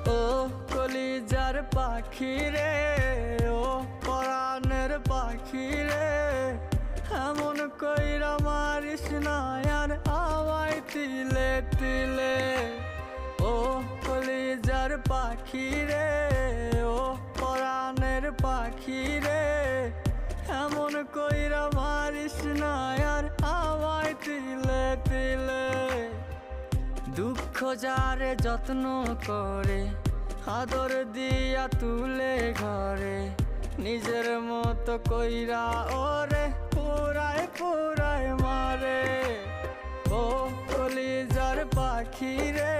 ও কলিজার পাখি রে, ও পরাণের পাখি রে, এমন কইরা মারিস না আর আমায় তিলে তিলে। ও কলিজার পাখি রে, ও পরাণের পাখি রে, এমন কইরা মারিস না আর আমায় তিলে তিলে। দুঃখ যারে যত্ন করে, আদর দিয়া তুলে ঘরে, নিজের মতো কইরা ওরে পুরায় পুরায় মারে। ও কলিজার পাখি রে,